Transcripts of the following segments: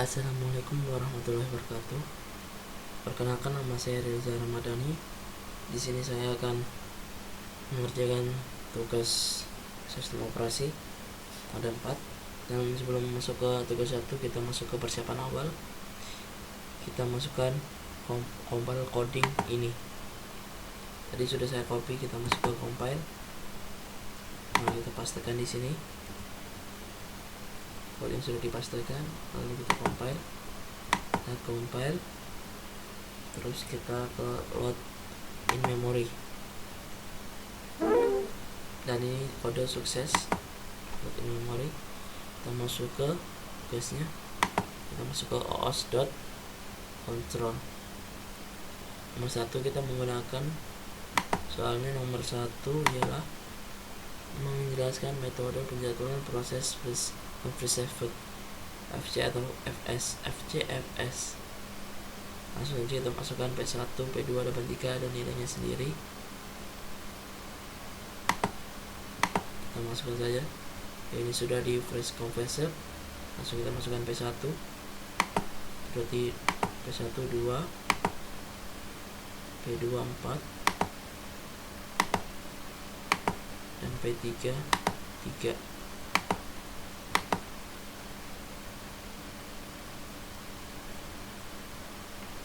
Assalamualaikum warahmatullahi wabarakatuh. Perkenalkan, nama saya Reza Ramadhani. Di sini saya akan mengerjakan tugas sistem operasi ada 4. Dan sebelum masuk ke tugas 1, kita masuk ke persiapan awal. Kita masukkan compile coding ini. Tadi sudah saya copy, kita masuk ke compile. Nah, kita pastekan di sini. Kode yang sudah dipastikan, lalu kita compile, terus kita ke load in memory, dan ini kode sukses load in memory. Kita masuk ke tugasnya, kita masuk ke os.control. Nomor 1 kita menggunakan, soalnya nomor 1 ialah menjelaskan metode penjadwalan proses FCFS atau FCFS. Langsung saja kita masukkan P1, P2, dan P3 dan nilainya sendiri. Kita masukkan saja. Ini sudah di fresh compressor. Langsung kita masukkan P1. Berarti P1 2, P2 4, dan P3 3.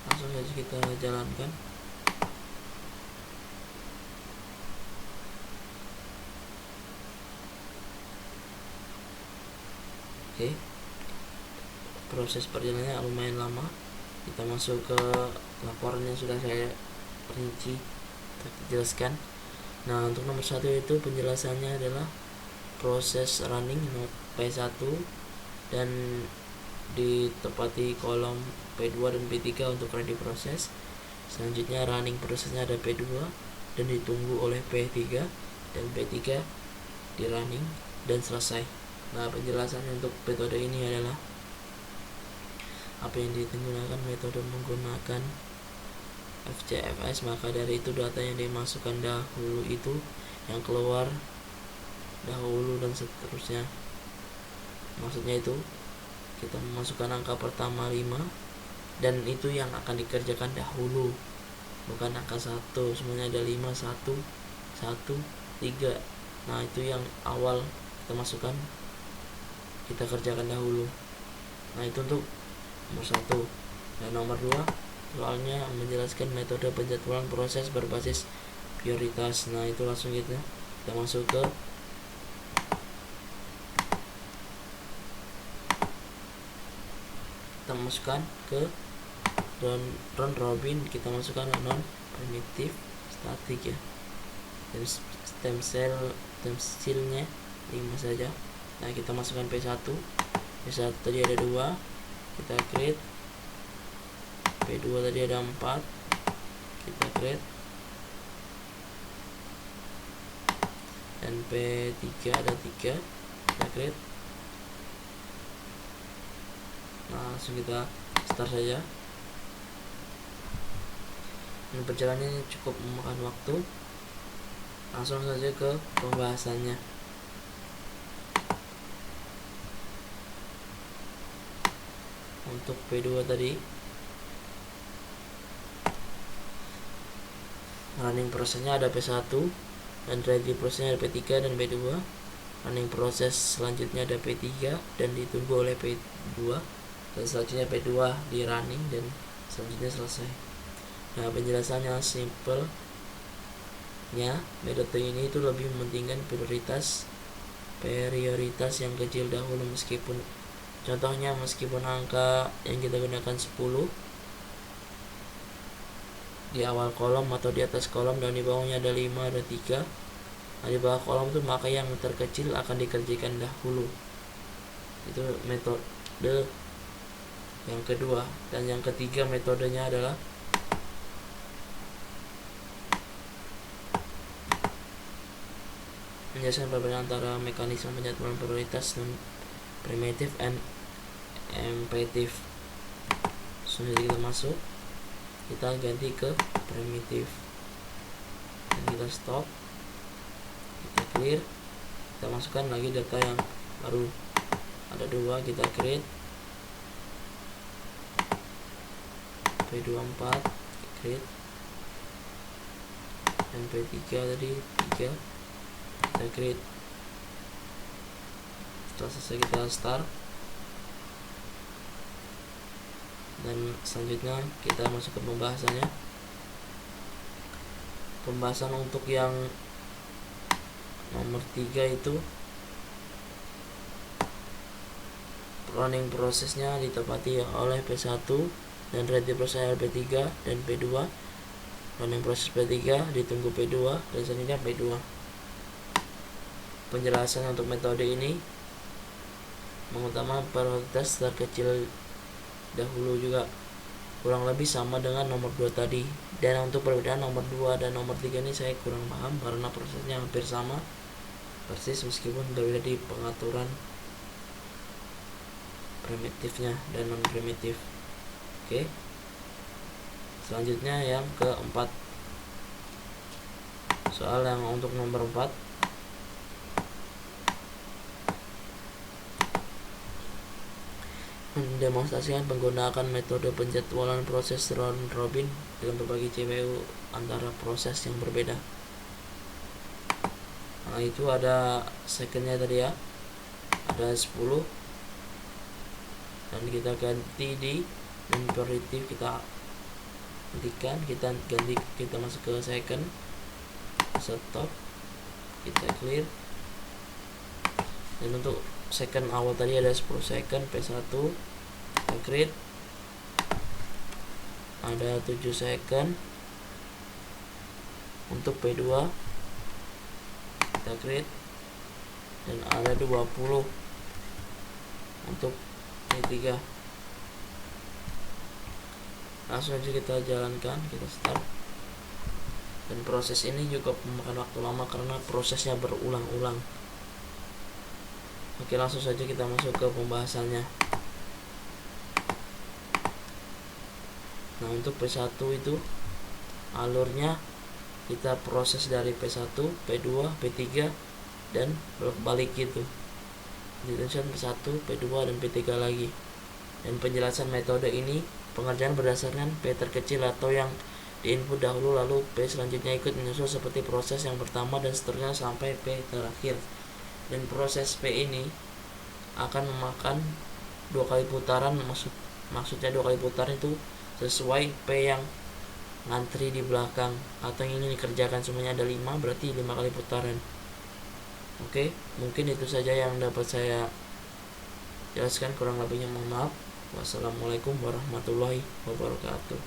Langsung saja kita jalankan. Oke, proses perjalanannya lumayan lama. Kita masuk ke laporan yang sudah saya rinci jelaskan. Nah, untuk nomor 1 itu penjelasannya adalah proses running P1 dan ditempati kolom P2 dan P3 untuk ready proses. Selanjutnya running prosesnya ada P2 dan ditunggu oleh P3, dan P3 di running dan selesai. Nah, penjelasannya untuk metode ini adalah apa yang digunakan metode menggunakan FCFS, maka dari itu data yang dimasukkan dahulu itu yang keluar dahulu dan seterusnya. Maksudnya itu kita memasukkan angka pertama 5 dan itu yang akan dikerjakan dahulu, bukan angka 1. Semuanya ada 5, 1, 1, 3. Nah, itu yang awal kita masukkan, kita kerjakan dahulu. Nah, itu untuk nomor 1. Dan nomor 2 soalnya menjelaskan metode penjadwalan proses berbasis prioritas. Nah, itu langsung kita masuk ke masukkan ke round robin. Kita masukkan non primitif statik ya, dan stem cellnya 5 saja. Nah, kita masukkan P1 tadi ada 2, kita create. P2 tadi ada 4, kita create. Dan P3 ada 3, kita create. Nah, langsung kita start saja. Ini perjalanannya cukup memakan waktu. Langsung saja ke pembahasannya. Untuk P2 tadi, running prosesnya ada P1 dan ready prosesnya ada P3 dan P2. Running proses selanjutnya ada P3 dan ditunggu oleh P2, dan selanjutnya P2 di running dan selanjutnya selesai. Nah, penjelasannya simpelnya, metode ini itu lebih mementingkan prioritas yang kecil dahulu, meskipun contohnya meskipun angka yang kita gunakan 10 di awal kolom atau di atas kolom dan di bawahnya ada 5, ada 3. Nah, di bawah kolom itu maka yang terkecil akan dikerjakan dahulu. Itu metode yang kedua. Dan yang ketiga metodenya adalah menjelaskan perbedaan antara mekanisme penjadwalan prioritas non primitif and imperatif. Sudah kita masuk, kita ganti ke primitif dan kita stop, kita clear, kita masukkan lagi data yang baru ada 2, kita create. P2 4, create, dan P3 tadi 3, kita create. Setelah selesai kita start, dan selanjutnya kita masuk ke pembahasannya. Pembahasan untuk yang nomor 3 itu running prosesnya ditepati oleh P1 dan ready proses P3 dan P2. Running proses P3 ditunggu P2 dan selanjutnya P2. Penjelasan untuk metode ini mengutamakan prioritas terkecil dahulu juga, kurang lebih sama dengan nomor 2 tadi. Dan untuk perbedaan nomor 2 dan nomor 3 ini saya kurang paham karena prosesnya hampir sama persis meskipun berbeda di pengaturan primitifnya dan non primitif. Oke. Selanjutnya yang keempat, soal yang untuk nomor 4, mendemonstrasikan penggunaan metode penjadwalan proses round robin dalam berbagi CPU antara proses yang berbeda. Nah, itu ada secondnya tadi ya, ada 10, dan kita ganti di imperatif, kita hentikan, kita ganti, kita masuk ke second, stop, kita clear. Dan untuk second awal tadi ada 10 second, P1 kita create, ada 7 second. Untuk P2 kita create, dan ada 20 untuk P3. Langsung aja kita jalankan, kita start. Dan proses ini juga memakan waktu lama karena prosesnya berulang-ulang. Oke, langsung saja kita masuk ke pembahasannya. Nah, untuk P1 itu alurnya kita proses dari P1, P2, P3 dan balik gitu. Dituliskan P1, P2 dan P3 lagi. Dan penjelasan metode ini pengerjaan berdasarkan P terkecil atau yang diinput dahulu, lalu P selanjutnya ikut menyusul seperti proses yang pertama dan seterusnya sampai P terakhir. Dan proses P ini akan memakan 2 kali putaran, maksudnya 2 kali putaran itu sesuai P yang ngantri di belakang atau yang ingin dikerjakan. Semuanya ada 5, berarti 5 kali putaran. Oke, mungkin itu saja yang dapat saya jelaskan, kurang lebihnya mohon maaf. Wassalamualaikum warahmatullahi wabarakatuh.